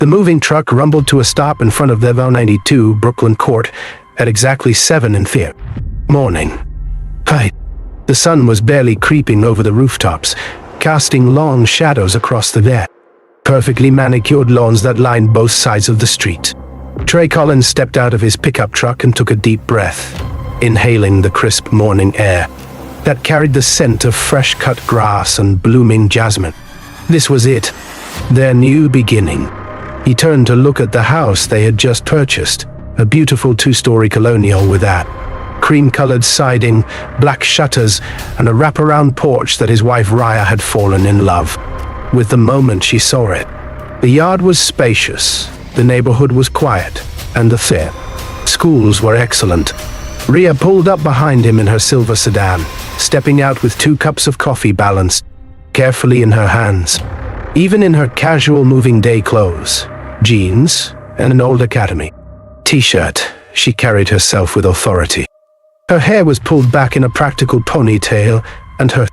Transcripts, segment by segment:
The moving truck rumbled to a stop in front of level 92 Brooklyn Court at exactly 7 in the morning. Hi. The sun was barely creeping over the rooftops, casting long shadows across the perfectly manicured lawns that lined both sides of the street. Trey Collins stepped out of his pickup truck and took a deep breath, inhaling the crisp morning air that carried the scent of fresh-cut grass and blooming jasmine. This was it, their new beginning. He turned to look at the house they had just purchased, a beautiful two-story colonial with cream-colored siding, black shutters, and a wraparound porch that his wife Ria had fallen in love with the moment she saw it. The yard was spacious, the neighborhood was quiet, and the schools were excellent. Ria pulled up behind him in her silver sedan, stepping out with 2 cups of coffee balanced carefully in her hands. Even in her casual moving day clothes, jeans, and an old academy t-shirt, she carried herself with authority. Her hair was pulled back in a practical ponytail, and her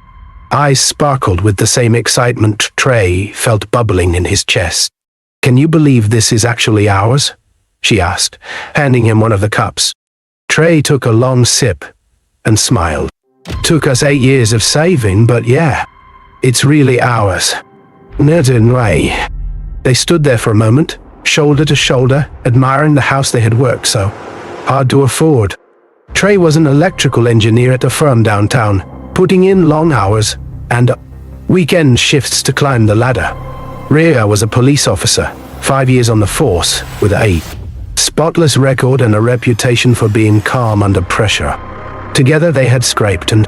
eyes sparkled with the same excitement Trey felt bubbling in his chest. "Can you believe this is actually ours?" she asked, handing him one of the cups. Trey took a long sip and smiled. "Took us 8 years of saving, but yeah, it's really ours." No way. They stood there for a moment, shoulder to shoulder, admiring the house they had worked so hard to afford. Trey was an electrical engineer at a firm downtown, putting in long hours and weekend shifts to climb the ladder. Ria was a police officer, 5 years on the force, with a spotless record and a reputation for being calm under pressure. Together they had scraped and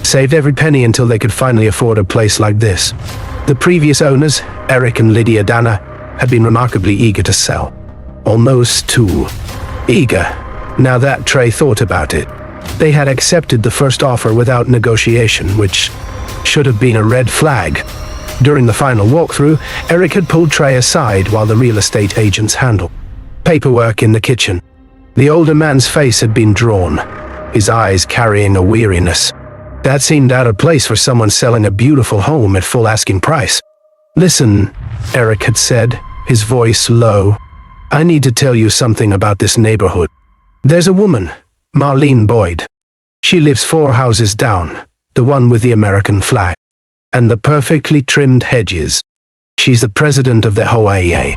saved every penny until they could finally afford a place like this. The previous owners, Eric and Lydia Dana, had been remarkably eager to sell. Almost too eager. Now that Trey thought about it, they had accepted the first offer without negotiation, which should have been a red flag. During the final walkthrough, Eric had pulled Trey aside while the real estate agents handled paperwork in the kitchen. The older man's face had been drawn, his eyes carrying a weariness that seemed out of place for someone selling a beautiful home at full asking price. "Listen," Eric had said, his voice low. "I need to tell you something about this neighborhood. There's a woman, Marlene Boyd. She lives 4 houses down, the one with the American flag and the perfectly trimmed hedges. She's the president of the HOA.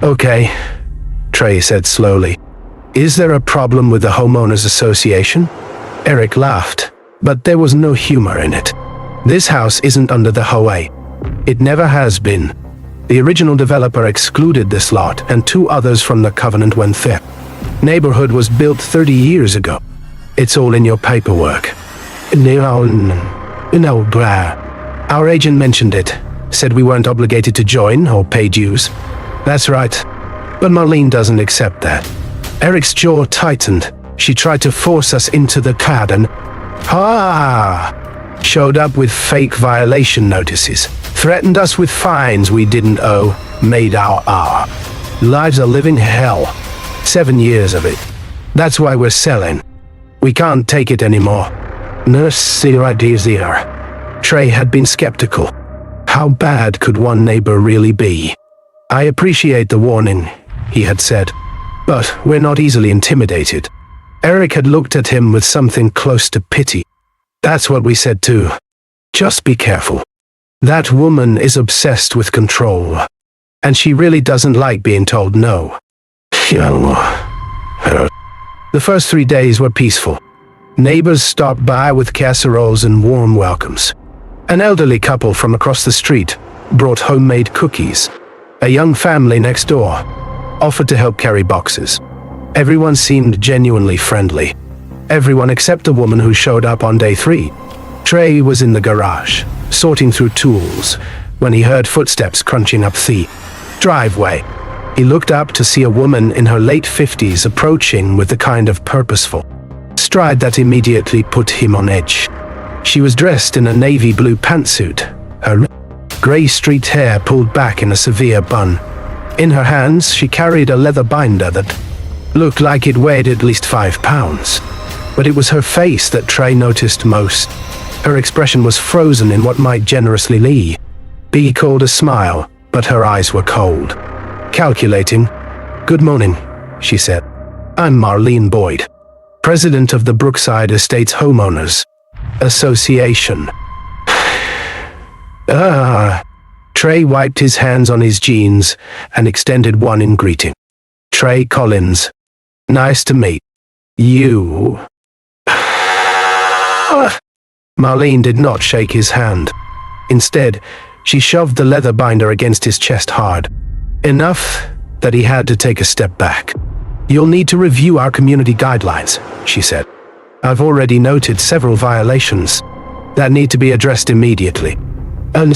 Okay, Trey said slowly. "Is there a problem with the homeowners association?" Eric laughed, but there was no humor in it. "This house isn't under the HOA. It never has been. The original developer excluded this lot and 2 others from the covenant when the neighborhood was built 30 years ago. It's all in your paperwork." Our agent mentioned it, said we weren't obligated to join or pay dues. "That's right, but Marlene doesn't accept that." Eric's jaw tightened. "She tried to force us into the CAD and showed up with fake violation notices, threatened us with fines we didn't owe, made our lives a living hell. 7 years of it. That's why we're selling. We can't take it anymore." Trey had been skeptical. How bad could one neighbor really be? "I appreciate the warning," he had said, "but we're not easily intimidated." Eric had looked at him with something close to pity. "That's what we said too. Just be careful. That woman is obsessed with control, and she really doesn't like being told no." The first 3 days were peaceful. Neighbors stopped by with casseroles and warm welcomes. An elderly couple from across the street brought homemade cookies. A young family next door offered to help carry boxes. Everyone seemed genuinely friendly. Everyone except the woman who showed up on day 3. Trey was in the garage, sorting through tools, when he heard footsteps crunching up the driveway. He looked up to see a woman in her late 50s approaching with the kind of purposeful stride that immediately put him on edge. She was dressed in a navy blue pantsuit, her gray streaked hair pulled back in a severe bun. In her hands, she carried a leather binder that looked like it weighed at least 5 pounds. But it was her face that Trey noticed most. Her expression was frozen in what might generously be B called a smile, but her eyes were cold. Calculating. "Good morning," she said. "I'm Marlene Boyd, president of the Brookside Estates Homeowners Association." Trey wiped his hands on his jeans and extended one in greeting. "Trey Collins. Nice to meet you." Marlene did not shake his hand. Instead, she shoved the leather binder against his chest hard, enough that he had to take a step back. "You'll need to review our community guidelines," she said. "I've already noted several violations that need to be addressed immediately." "I'm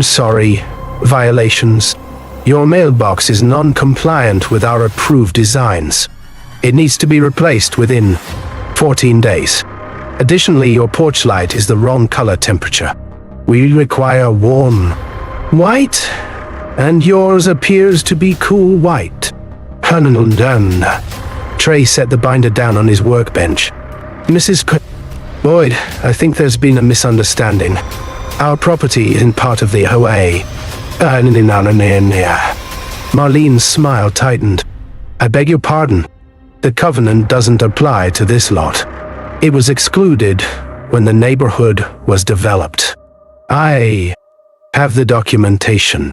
sorry, violations. Your mailbox is non-compliant with our approved designs. It needs to be replaced within 14 days. Additionally, your porch light is the wrong color temperature. We require warm white, and yours appears to be cool white." Trey set the binder down on his workbench. "Mrs. Boyd, I think there's been a misunderstanding. Our property isn't part of the HOA." Marlene's smile tightened. "I beg your pardon. The covenant doesn't apply to this lot. It was excluded when the neighborhood was developed. I have the documentation."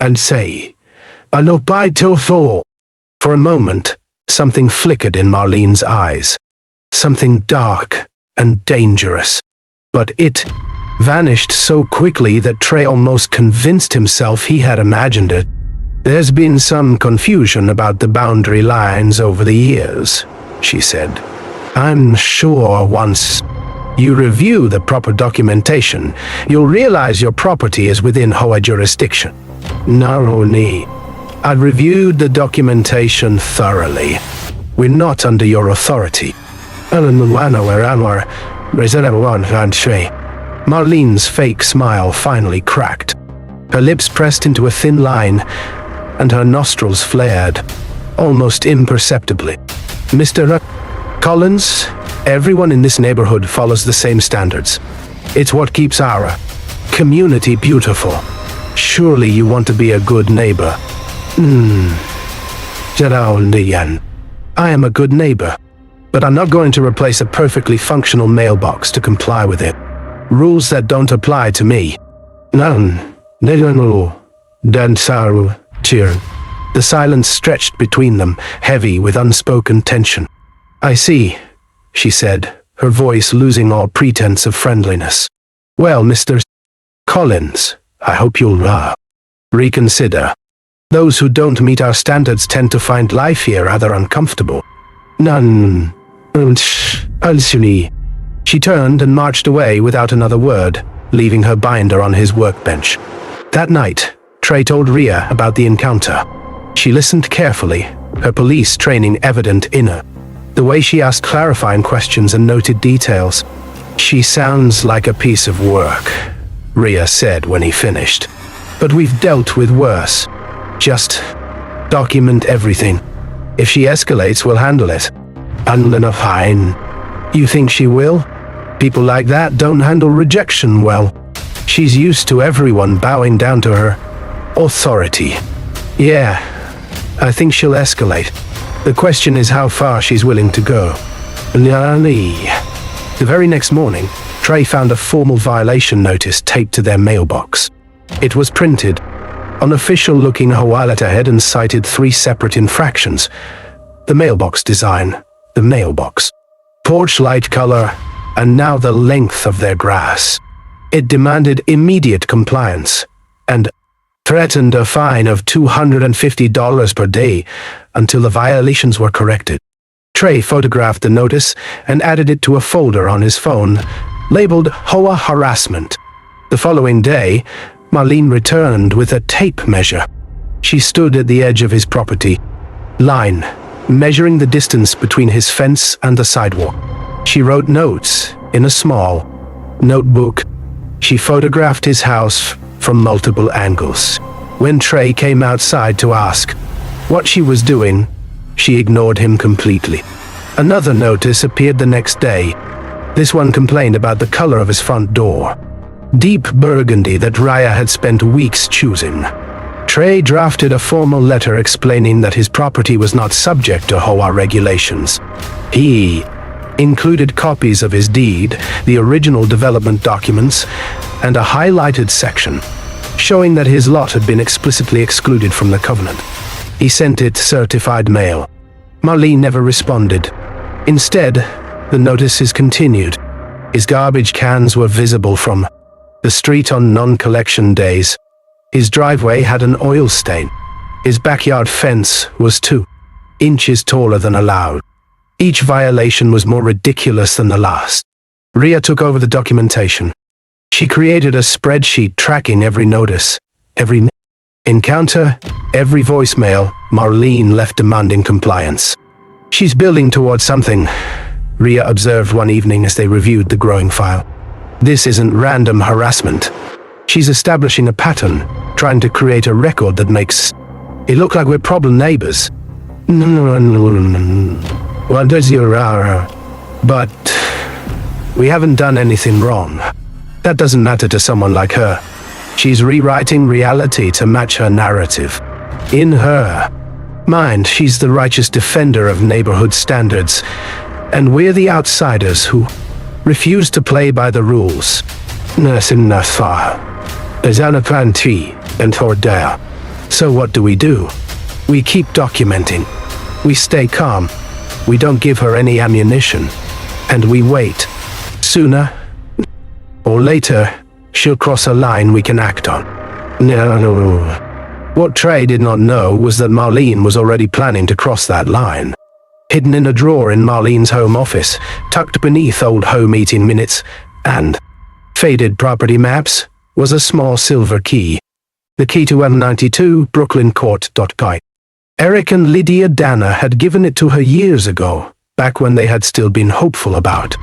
And say, For a moment, something flickered in Marlene's eyes. Something dark and dangerous. But it vanished so quickly that Trey almost convinced himself he had imagined it. "There's been some confusion about the boundary lines over the years," she said. "I'm sure once you review the proper documentation, you'll realize your property is within HOA jurisdiction." "Naroni, I reviewed the documentation thoroughly. We're not under your authority." Marlene's fake smile finally cracked. Her lips pressed into a thin line, and her nostrils flared, almost imperceptibly. "Mr. Collins, everyone in this neighborhood follows the same standards. It's what keeps our community beautiful. Surely you want to be a good neighbor." "I am a good neighbor, but I'm not going to replace a perfectly functional mailbox to comply with it. Rules that don't apply to me." The silence stretched between them, heavy with unspoken tension. "I see," she said, her voice losing all pretense of friendliness. "Well, Mr. Collins, I hope you'll reconsider. Those who don't meet our standards tend to find life here rather uncomfortable." She turned and marched away without another word, leaving her binder on his workbench. That night, Trey told Ria about the encounter. She listened carefully, her police training evident in her. The way she asked clarifying questions and noted details. "She sounds like a piece of work," Ria said when he finished. "But we've dealt with worse. Just document everything. If she escalates, we'll handle it." "Fine. You think she will? People like that don't handle rejection well. She's used to everyone bowing down to her authority." "Yeah, I think she'll escalate. The question is how far she's willing to go." The very next morning, Trey found a formal violation notice taped to their mailbox. It was printed, an official-looking HOA letterhead, and cited 3 separate infractions: the mailbox design, the mailbox, porch light color, and now the length of their grass. It demanded immediate compliance and threatened a fine of $250 per day until the violations were corrected. Trey photographed the notice and added it to a folder on his phone, labeled HOA Harassment. The following day, Marlene returned with a tape measure. She stood at the edge of his property line, measuring the distance between his fence and the sidewalk. She wrote notes in a small notebook. She photographed his house from multiple angles. When Trey came outside to ask what she was doing, she ignored him completely. Another notice appeared the next day. This one complained about the color of his front door. Deep burgundy that Ria had spent weeks choosing. Trey drafted a formal letter explaining that his property was not subject to HOA regulations. He included copies of his deed, the original development documents, and a highlighted section showing that his lot had been explicitly excluded from the covenant. He sent it certified mail. Marlene never responded. Instead, the notices continued. His garbage cans were visible from the street on non-collection days. His driveway had an oil stain. His backyard fence was 2 inches taller than allowed. Each violation was more ridiculous than the last. Ria took over the documentation. She created a spreadsheet tracking every notice, every encounter, every voicemail Marlene left demanding compliance. She's building towards something, Ria observed one evening as they reviewed the growing file. This isn't random harassment. She's establishing a pattern, trying to create a record that makes it look like we're problem neighbors. But we haven't done anything wrong. That doesn't matter to someone like her. She's rewriting reality to match her narrative. In her mind, she's the righteous defender of neighborhood standards, and we're the outsiders who refuse to play by the rules. So what do? We keep documenting. We stay calm. We don't give her any ammunition. And we wait. Sooner or later, she'll cross a line we can act on. No. What Trey did not know was that Marlene was already planning to cross that line. Hidden in a drawer in Marlene's home office, tucked beneath old home meeting minutes and faded property maps, was a small silver key. The key to M92 Brooklyn Court. Eric and Lydia Danner had given it to her years ago, back when they had still been hopeful about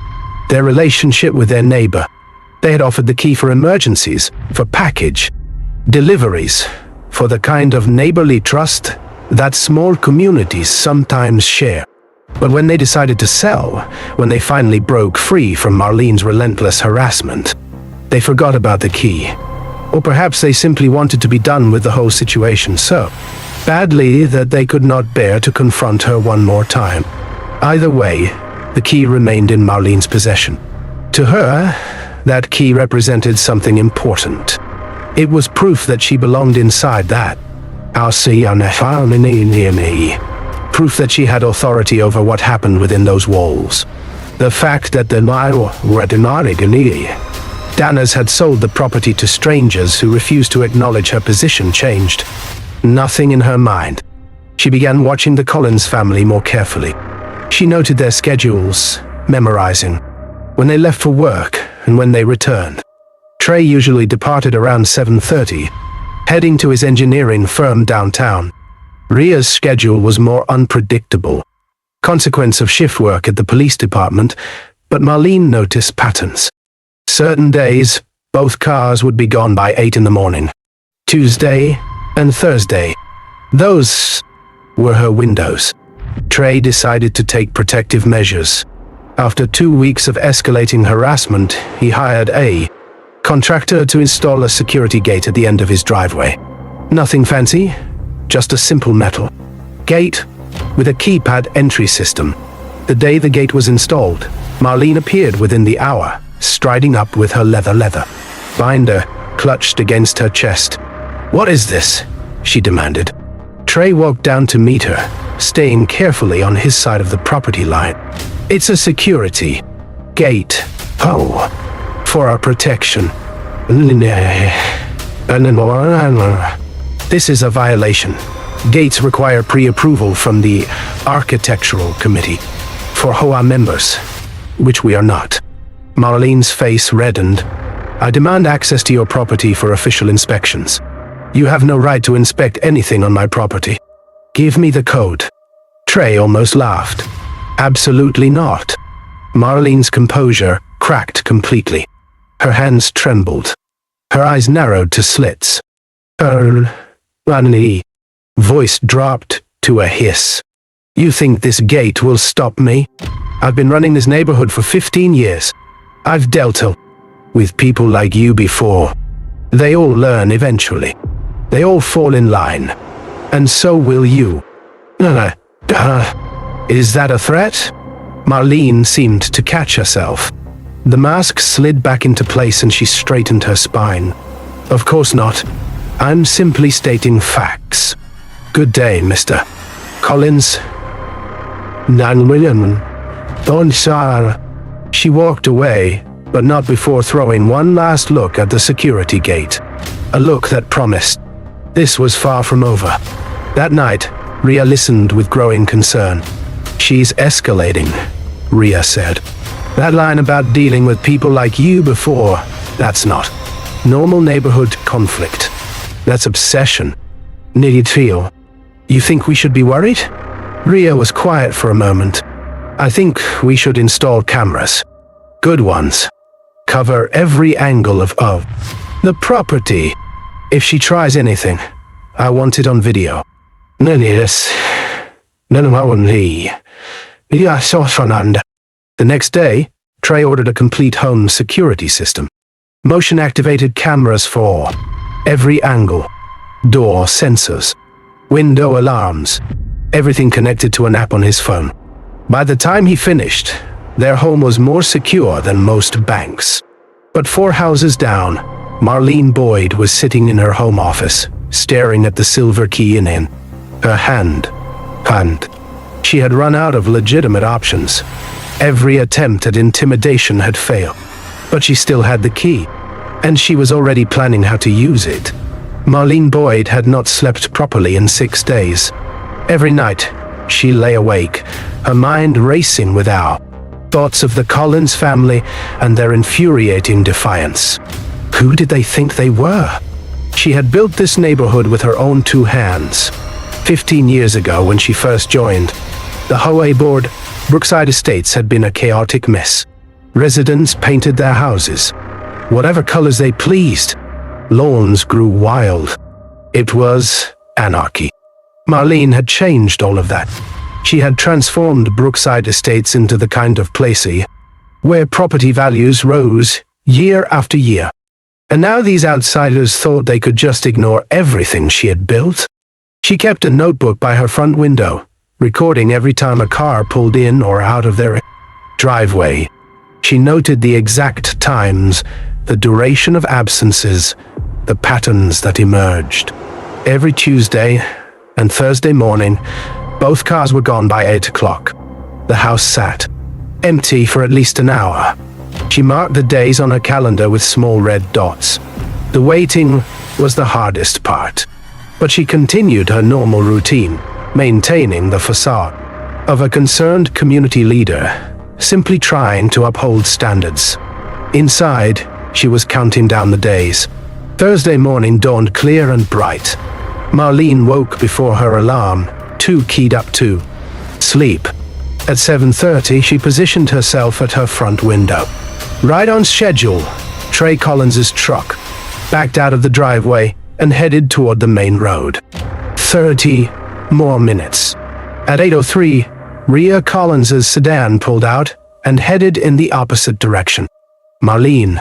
their relationship with their neighbor. They had offered the key for emergencies, for package deliveries, for the kind of neighborly trust that small communities sometimes share. But when they decided to sell, when they finally broke free from Marlene's relentless harassment, they forgot about the key. Or perhaps they simply wanted to be done with the whole situation so badly that they could not bear to confront her one more time. Either way, the key remained in Marlene's possession. To her, that key represented something important. It was proof that she belonged inside that house. Proof that she had authority over what happened within those walls. The fact that the Danners had sold the property to strangers who refused to acknowledge her position changed nothing in her mind. She began watching the Collins family more carefully. She noted their schedules, memorizing when they left for work and when they returned. Trey usually departed around 7:30, heading to his engineering firm downtown. Ria's schedule was more unpredictable, consequence of shift work at the police department, but Marlene noticed patterns. Certain days, both cars would be gone by 8 in the morning. Tuesday and Thursday. Those were her windows. Trey decided to take protective measures. After 2 weeks of escalating harassment, he hired a contractor to install a security gate at the end of his driveway. Nothing fancy, just a simple metal gate with a keypad entry system. The day the gate was installed, Marlene appeared within the hour, striding up with her leather binder clutched against her chest. "What is this?" she demanded. Trey walked down to meet her, staying carefully on his side of the property line. "It's a security gate. Oh, for our protection. This is a violation. Gates require pre-approval from the Architectural Committee for HOA members, which we are not." Marlene's face reddened. "I demand access to your property for official inspections. You have no right to inspect anything on my property. Give me the code." Trey almost laughed. "Absolutely not." Marlene's composure cracked completely. Her hands trembled. Her eyes narrowed to slits. Her voice dropped to a hiss. You think this gate will stop me? I've been running this neighborhood for 15 years. I've dealt with people like you before. They all learn eventually. They all fall in line. And so will you. Is that a threat? Marlene seemed to catch herself. The mask slid back into place and she straightened her spine. Of course not. I'm simply stating facts. Good day, Mr. Collins. She walked away, but not before throwing one last look at the security gate. A look that promised this was far from over. That night, Ria listened with growing concern. She's escalating, Ria said. That line about dealing with people like you before, that's not normal neighborhood conflict. That's obsession. Niditrio. You think we should be worried? Ria was quiet for a moment. I think we should install cameras. Good ones. Cover every angle of the property. If she tries anything, I want it on video. The next day, Trey ordered a complete home security system. Motion-activated cameras for every angle, door sensors, window alarms, everything connected to an app on his phone. By the time he finished, their home was more secure than most banks. But 4 houses down, Marlene Boyd was sitting in her home office, staring at the silver key in her hand. She had run out of legitimate options. Every attempt at intimidation had failed. But she still had the key, and she was already planning how to use it. Marlene Boyd had not slept properly in 6 days. Every night, she lay awake, her mind racing with thoughts of the Collins family and their infuriating defiance. Who did they think they were? She had built this neighborhood with her own 2 hands. 15 years ago, when she first joined, the HOA board, Brookside Estates, had been a chaotic mess. Residents painted their houses whatever colors they pleased. Lawns grew wild. It was anarchy. Marlene had changed all of that. She had transformed Brookside Estates into the kind of place where property values rose year after year. And now these outsiders thought they could just ignore everything she had built. She kept a notebook by her front window, recording every time a car pulled in or out of their driveway. She noted the exact times, the duration of absences, the patterns that emerged. Every Tuesday and Thursday morning, both cars were gone by 8 o'clock. The house sat empty for at least an hour. She marked the days on her calendar with small red dots. The waiting was the hardest part, but she continued her normal routine, maintaining the facade of a concerned community leader, simply trying to uphold standards. Inside, she was counting down the days. Thursday morning dawned clear and bright. Marlene woke before her alarm, too keyed up to sleep. At 7:30, she positioned herself at her front window. Right on schedule, Trey Collins's truck backed out of the driveway and headed toward the main road. 30 more minutes. At 8:03, Ria Collins's sedan pulled out and headed in the opposite direction. Marlene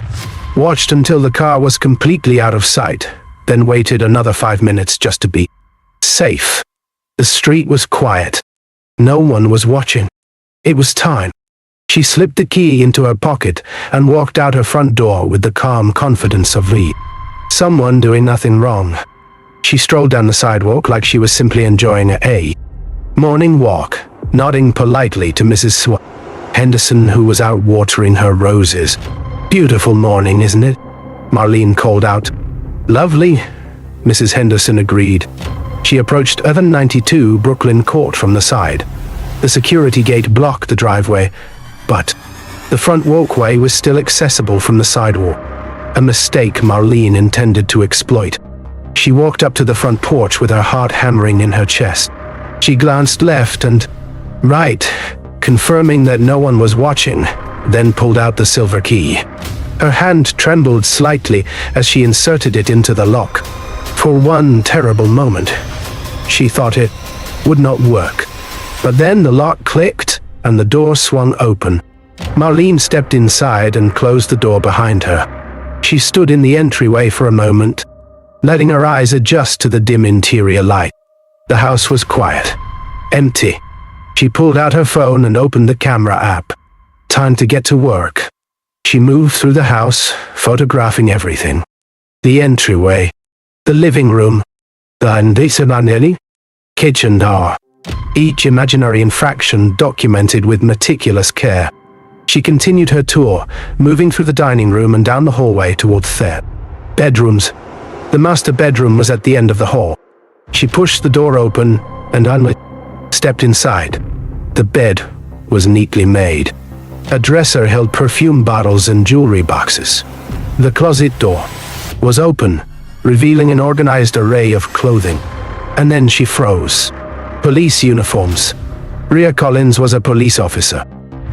watched until the car was completely out of sight, then waited another 5 minutes just to be safe. The street was quiet. No one was watching. It was time. She slipped the key into her pocket and walked out her front door with the calm confidence of someone doing nothing wrong. She strolled down the sidewalk like she was simply enjoying a morning walk, nodding politely to Mrs. Henderson, who was out watering her roses. Beautiful morning, isn't it? Marlene called out. Lovely, Mrs. Henderson agreed. She approached 1192 Brooklyn Court from the side. The security gate blocked the driveway, but the front walkway was still accessible from the sidewalk, a mistake Marlene intended to exploit. She walked up to the front porch with her heart hammering in her chest. She glanced left and right, confirming that no one was watching, then pulled out the silver key. Her hand trembled slightly as she inserted it into the lock. For one terrible moment, she thought it would not work. But then the lock clicked and the door swung open. Marlene stepped inside and closed the door behind her. She stood in the entryway for a moment, letting her eyes adjust to the dim interior light. The house was quiet, empty. She pulled out her phone and opened the camera app. Time to get to work. She moved through the house, photographing everything. The entryway, the living room, the kitchen door. Each imaginary infraction documented with meticulous care. She continued her tour, moving through the dining room and down the hallway toward the bedrooms. The master bedroom was at the end of the hall. She pushed the door open and stepped inside. The bed was neatly made. A dresser held perfume bottles and jewelry boxes. The closet door was open, revealing an organized array of clothing. And then she froze. Police uniforms. Ria Collins was a police officer.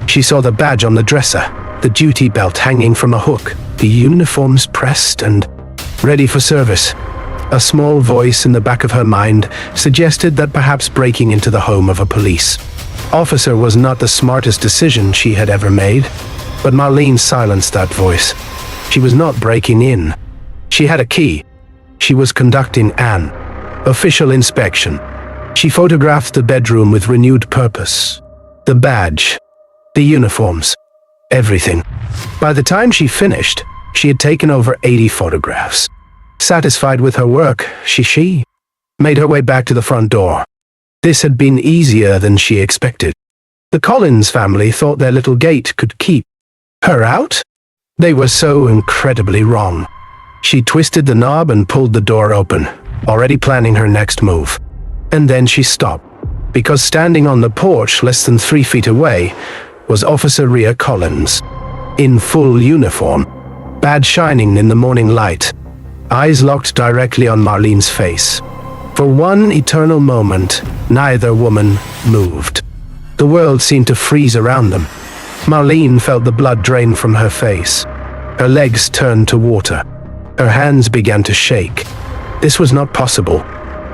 She saw the badge on the dresser, the duty belt hanging from a hook, the uniforms pressed and ready for service. A small voice in the back of her mind suggested that perhaps breaking into the home of a police officer was not the smartest decision she had ever made, but Marlene silenced that voice. She was not breaking in. She had a key. She was conducting an official inspection. She photographed the bedroom with renewed purpose. The badge, the uniforms, everything. By the time she finished, she had taken over 80 photographs. Satisfied with her work, she made her way back to the front door. This had been easier than she expected. The Collins family thought their little gate could keep her out? They were so incredibly wrong. She twisted the knob and pulled the door open, already planning her next move. And then she stopped, because standing on the porch less than 3 feet away was Officer Ria Collins, in full uniform, badge shining in the morning light, eyes locked directly on Marlene's face. For one eternal moment, neither woman moved. The world seemed to freeze around them. Marlene felt the blood drain from her face. Her legs turned to water. Her hands began to shake. This was not possible.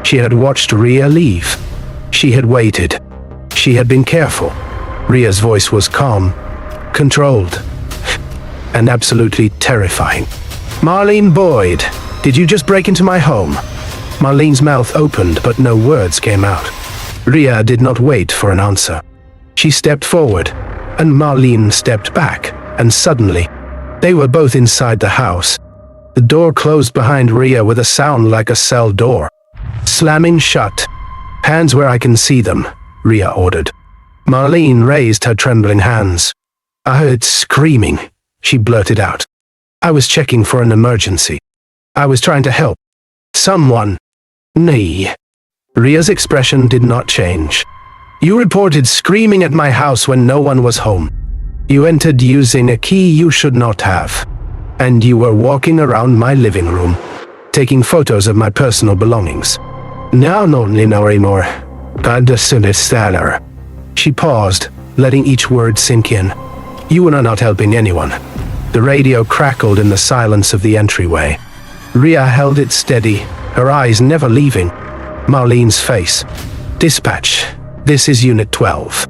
She had watched Ria leave. She had waited. She had been careful. Ria's voice was calm, controlled, and absolutely terrifying. "Marlene Boyd, did you just break into my home?" Marlene's mouth opened, but no words came out. Ria did not wait for an answer. She stepped forward, and Marlene stepped back, and suddenly, they were both inside the house. The door closed behind Ria with a sound like a cell door, slamming shut. "Hands where I can see them," Ria ordered. Marlene raised her trembling hands. "I heard screaming," she blurted out. "I was checking for an emergency. I was trying to help. Someone." "Nee." Ria's expression did not change. "You reported screaming at my house when no one was home. You entered using a key you should not have. And you were walking around my living room, taking photos of my personal belongings. Now no anymore. Sinister." She paused, letting each word sink in. "You are not helping anyone." The radio crackled in the silence of the entryway. Ria held it steady, her eyes never leaving Marlene's face. "Dispatch, this is Unit 12.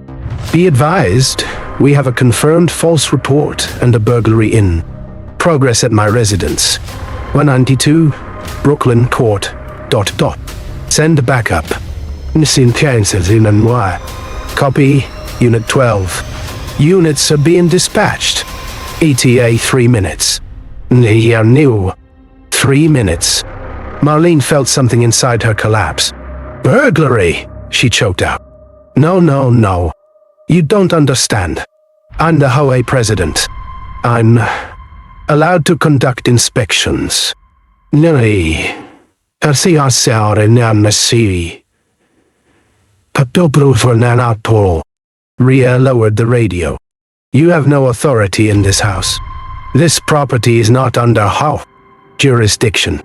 Be advised, we have a confirmed false report and a burglary in progress at my residence. 192, Brooklyn Court, ... Send backup. Copy, Unit 12. Units are being dispatched. ETA 3 minutes. New. 3 minutes. Marlene felt something inside her collapse. "Burglary," she choked out. No. You don't understand. I'm the HOA president. I'm allowed to conduct inspections. Ria lowered the radio. "You have no authority in this house. This property is not under HOA jurisdiction.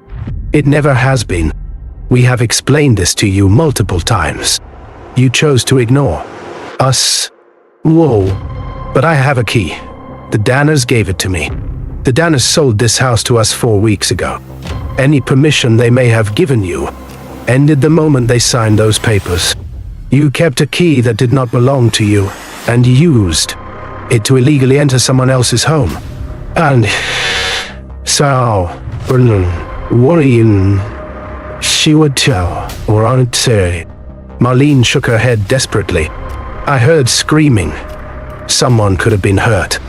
It never has been. We have explained this to you multiple times. You chose to ignore us. Whoa. But I have a key. The Danners gave it to me. The Danners sold this house to us 4 weeks ago. Any permission they may have given you ended the moment they signed those papers. You kept a key that did not belong to you, and used it to illegally enter someone else's home. And so, worrying, she would tell, or I'd say. Marlene shook her head desperately. I heard screaming. Someone could have been hurt.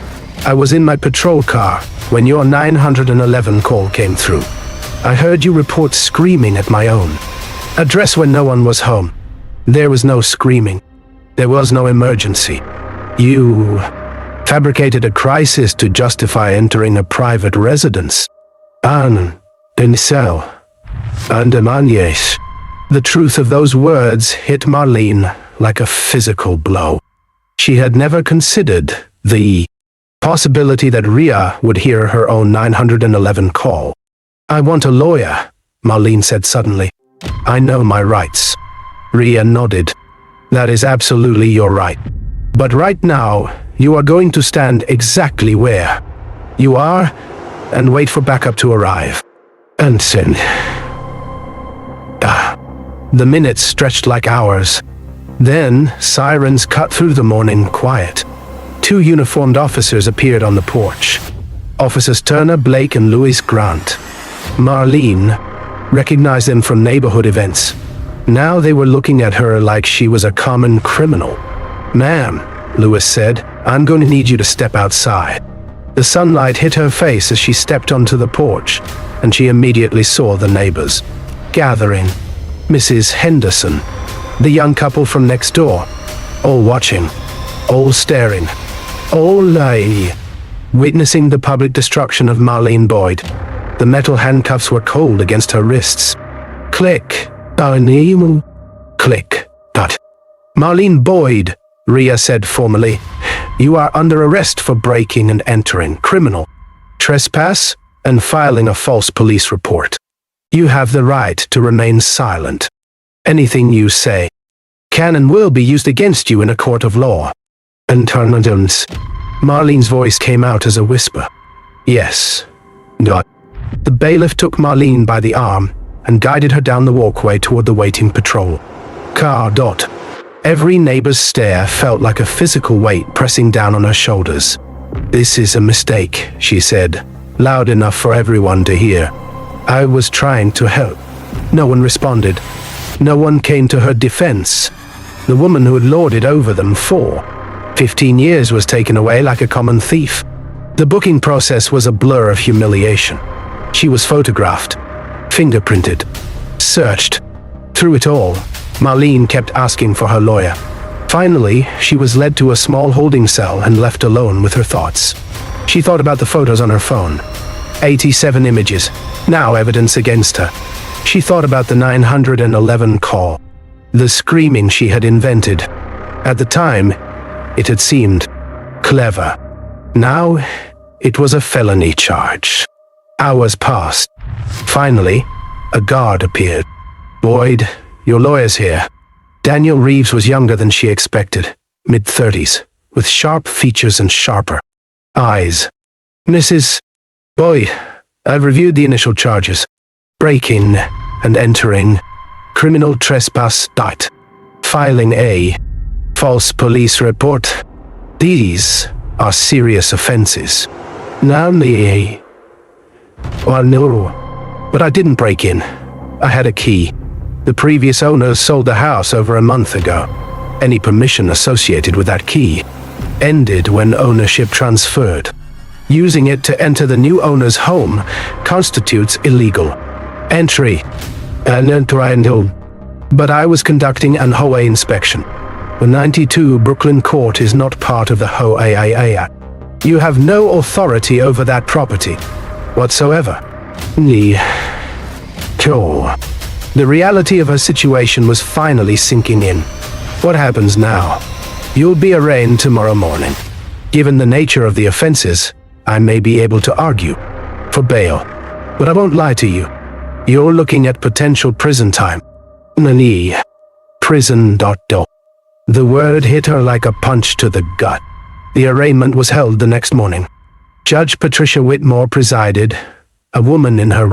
I was in my patrol car when your 911 call came through. I heard you report screaming at my own address when no one was home. There was no screaming. There was no emergency. You fabricated a crisis to justify entering a private residence. And yes. The truth of those words hit Marlene like a physical blow. She had never considered the possibility that Ria would hear her own 911 call. I want a lawyer, Marlene said suddenly. I know my rights. Ria nodded. That is absolutely your right. But right now, you are going to stand exactly where you are and wait for backup to arrive. And then, the minutes stretched like hours. Then, sirens cut through the morning quiet. 2 uniformed officers appeared on the porch. Officers Turner, Blake, and Louis Grant. Marlene recognized them from neighborhood events. Now they were looking at her like she was a common criminal. Ma'am, Louis said, I'm going to need you to step outside. The sunlight hit her face as she stepped onto the porch, and she immediately saw the neighbors gathering. Mrs. Henderson, the young couple from next door, all watching, all staring, all witnessing the public destruction of Marlene Boyd. The metal handcuffs were cold against her wrists. Click. Click. But Marlene Boyd, Ria said formally, you are under arrest for breaking and entering, criminal, trespass, and filing a false police report. You have the right to remain silent. Anything you say can and will be used against you in a court of law. Marlene's voice came out as a whisper. Yes. Not. The bailiff took Marlene by the arm and guided her down the walkway toward the waiting patrol car. Every neighbor's stare felt like a physical weight pressing down on her shoulders. This is a mistake, she said, loud enough for everyone to hear. I was trying to help. No one responded. No one came to her defense. The woman who had lorded over them for 15 years was taken away like a common thief. The booking process was a blur of humiliation. She was photographed, fingerprinted, searched. Through it all, Marlene kept asking for her lawyer. Finally, she was led to a small holding cell and left alone with her thoughts. She thought about the photos on her phone. 87 images, now evidence against her. She thought about the 911 call, the screaming she had invented. At the time, it had seemed clever. Now, it was a felony charge. Hours passed. Finally, a guard appeared. Boyd, your lawyer's here. Daniel Reeves was younger than she expected, mid-30s, with sharp features and sharper eyes. Mrs. Boyd, I've reviewed the initial charges. Breaking and entering, criminal trespass, filing a false police report. These are serious offenses. Now no, but I didn't break in. I had a key. The previous owners sold the house over a month ago. Any permission associated with that key ended when ownership transferred. Using it to enter the new owner's home constitutes illegal entry. But I was conducting an HOA inspection. The 92 Brooklyn Court is not part of the HOA. You have no authority over that property whatsoever. The reality of her situation was finally sinking in. What happens now? You'll be arraigned tomorrow morning. Given the nature of the offenses, I may be able to argue for bail. But I won't lie to you. You're looking at potential prison time. Prison. The word hit her like a punch to the gut. The arraignment was held the next morning. Judge Patricia Whitmore presided, a woman in her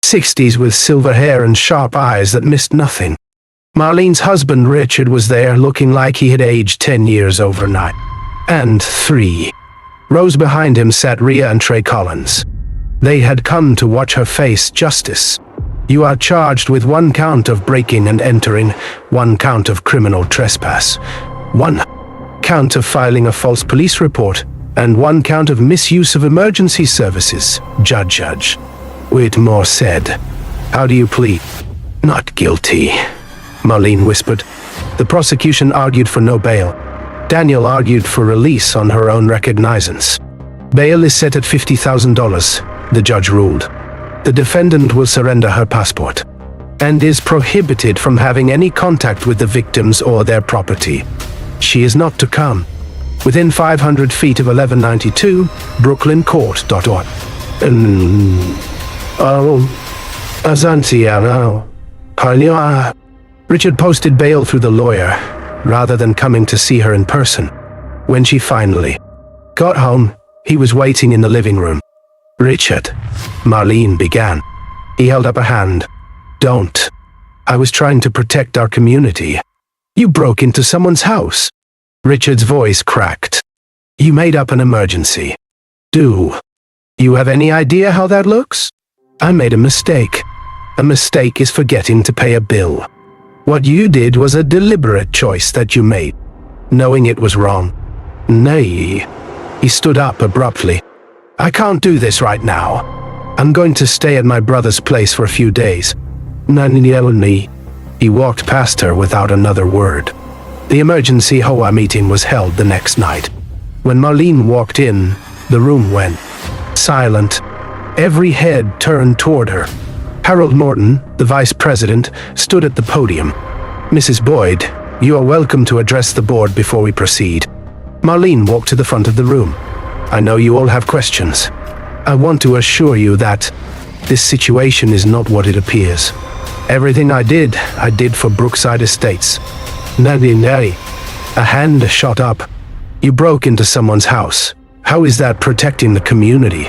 60s with silver hair and sharp eyes that missed nothing. Marlene's husband Richard was there, looking like he had aged 10 years overnight. And 3 rows behind him sat Ria and Trey Collins. They had come to watch her face justice. You are charged with 1 count of breaking and entering, 1 count of criminal trespass, 1 count of filing a false police report, and 1 count of misuse of emergency services. Judge Whitmore said. How do you plead? Not guilty, Marlene whispered. The prosecution argued for no bail. Daniel argued for release on her own recognizance. Bail is set at $50,000, the judge ruled. The defendant will surrender her passport and is prohibited from having any contact with the victims or their property. She is not to come within 500 feet of 1192 brooklyncourt.org. Richard posted bail through the lawyer rather than coming to see her in person. When she finally got home, he was waiting in the living room. Richard, Marlene began. He held up a hand. Don't. I was trying to protect our community. You broke into someone's house. Richard's voice cracked. You made up an emergency. Do you have any idea how that looks? I made a mistake. A mistake is forgetting to pay a bill. What you did was a deliberate choice that you made, knowing it was wrong. Nay. He stood up abruptly. I can't do this right now. I'm going to stay at my brother's place for a few days. Nani. He walked past her without another word. The emergency HOA meeting was held the next night. When Marlene walked in, the room went silent. Every head turned toward her. Harold Morton, the vice president, stood at the podium. Mrs. Boyd, you are welcome to address the board before we proceed. Marlene walked to the front of the room. I know you all have questions. I want to assure you that this situation is not what it appears. Everything I did for Brookside Estates. Nari. A hand shot up. You broke into someone's house. How is that protecting the community?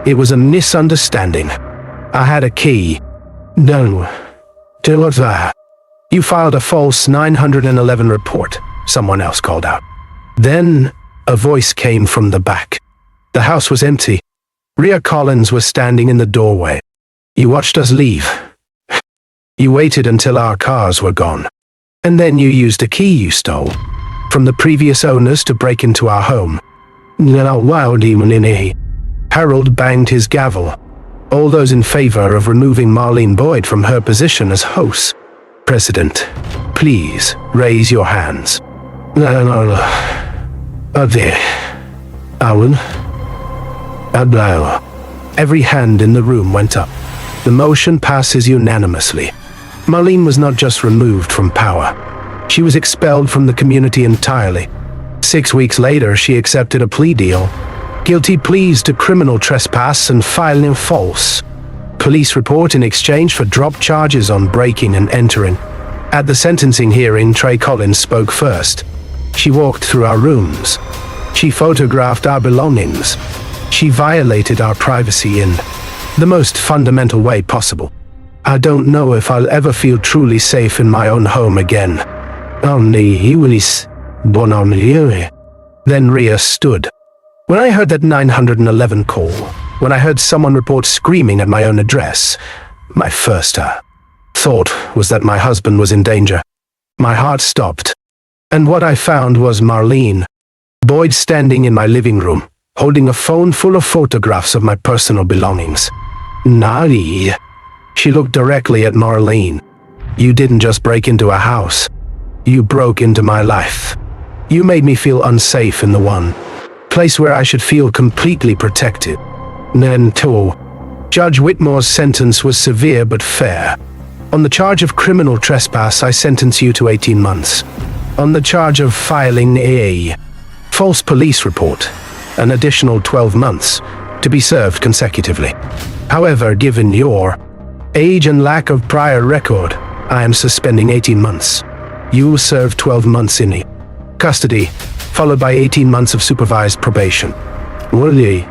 It was a misunderstanding. I had a key. No. You filed a false 911 report, someone else called out. Then, a voice came from the back. The house was empty. Ria Collins was standing in the doorway. You watched us leave. You waited until our cars were gone. And then you used a key you stole from the previous owners to break into our home. Harold banged his gavel. All those in favor of removing Marlene Boyd from her position as host. President, please raise your hands. Every hand in the room went up. The motion passes unanimously. Marlene was not just removed from power. She was expelled from the community entirely. 6 weeks later, she accepted a plea deal. Guilty pleas to criminal trespass and filing a false police report in exchange for dropped charges on breaking and entering. At the sentencing hearing, Trey Collins spoke first. She walked through our rooms. She photographed our belongings. She violated our privacy in the most fundamental way possible. I don't know if I'll ever feel truly safe in my own home again. Then Ria stood. When I heard that 911 call, when I heard someone report screaming at my own address, my first thought was that my husband was in danger. My heart stopped. And what I found was Marlene Boyd standing in my living room, holding a phone full of photographs of my personal belongings. Nari. She looked directly at Marlene. You didn't just break into a house. You broke into my life. You made me feel unsafe in the one place where I should feel completely protected. Judge Whitmore's sentence was severe but fair. On the charge of criminal trespass, I sentence you to 18 months. On the charge of filing a false police report, an additional 12 months, to be served consecutively. However, given your age and lack of prior record, I am suspending 18 months. You will serve 12 months in custody, followed by 18 months of supervised probation. 1 year.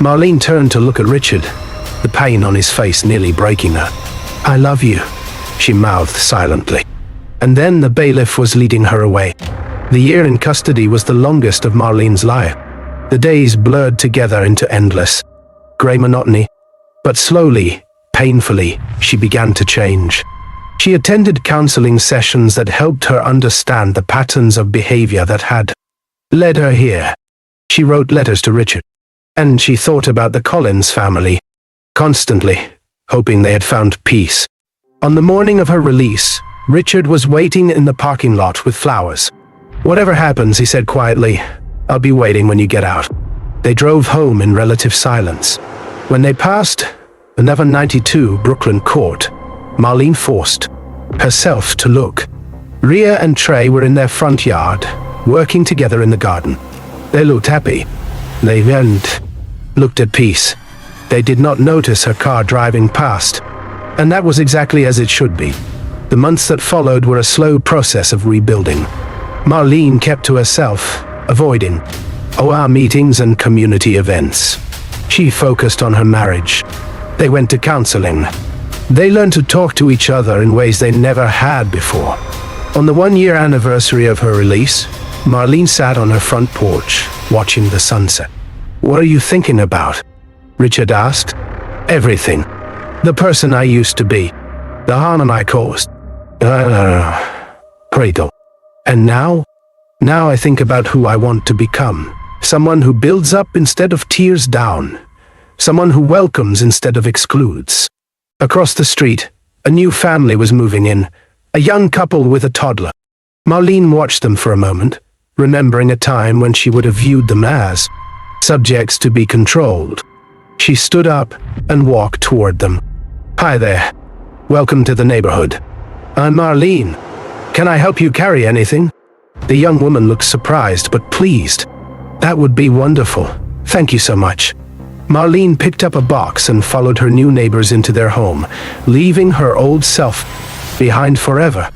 Marlene turned to look at Richard, the pain on his face nearly breaking her. I love you, she mouthed silently. And then the bailiff was leading her away. The year in custody was the longest of Marlene's life. The days blurred together into endless, grey monotony. But slowly, painfully, she began to change. She attended counseling sessions that helped her understand the patterns of behavior that had led her here. She wrote letters to Richard. And she thought about the Collins family, constantly, hoping they had found peace. On the morning of her release, Richard was waiting in the parking lot with flowers. Whatever happens, he said quietly, I'll be waiting when you get out. They drove home in relative silence. When they passed another 92 Brooklyn Court, Marlene forced herself to look. Ria and Trey were in their front yard, working together in the garden. They looked happy. They hadn't looked at peace. They did not notice her car driving past, and that was exactly as it should be. The months that followed were a slow process of rebuilding. Marlene kept to herself, avoiding HOA meetings and community events. She focused on her marriage. They went to counseling. They learned to talk to each other in ways they never had before. On the 1-year anniversary of her release, Marlene sat on her front porch, watching the sunset. What are you thinking about? Richard asked. Everything. The person I used to be. The harm I caused. Cradle. And now? Now I think about who I want to become. Someone who builds up instead of tears down. Someone who welcomes instead of excludes. Across the street, a new family was moving in. A young couple with a toddler. Marlene watched them for a moment, remembering a time when she would have viewed them as subjects to be controlled. She stood up and walked toward them. Hi there. Welcome to the neighborhood. I'm Marlene. Can I help you carry anything? The young woman looked surprised but pleased. That would be wonderful. Thank you so much. Marlene picked up a box and followed her new neighbors into their home, leaving her old self behind forever.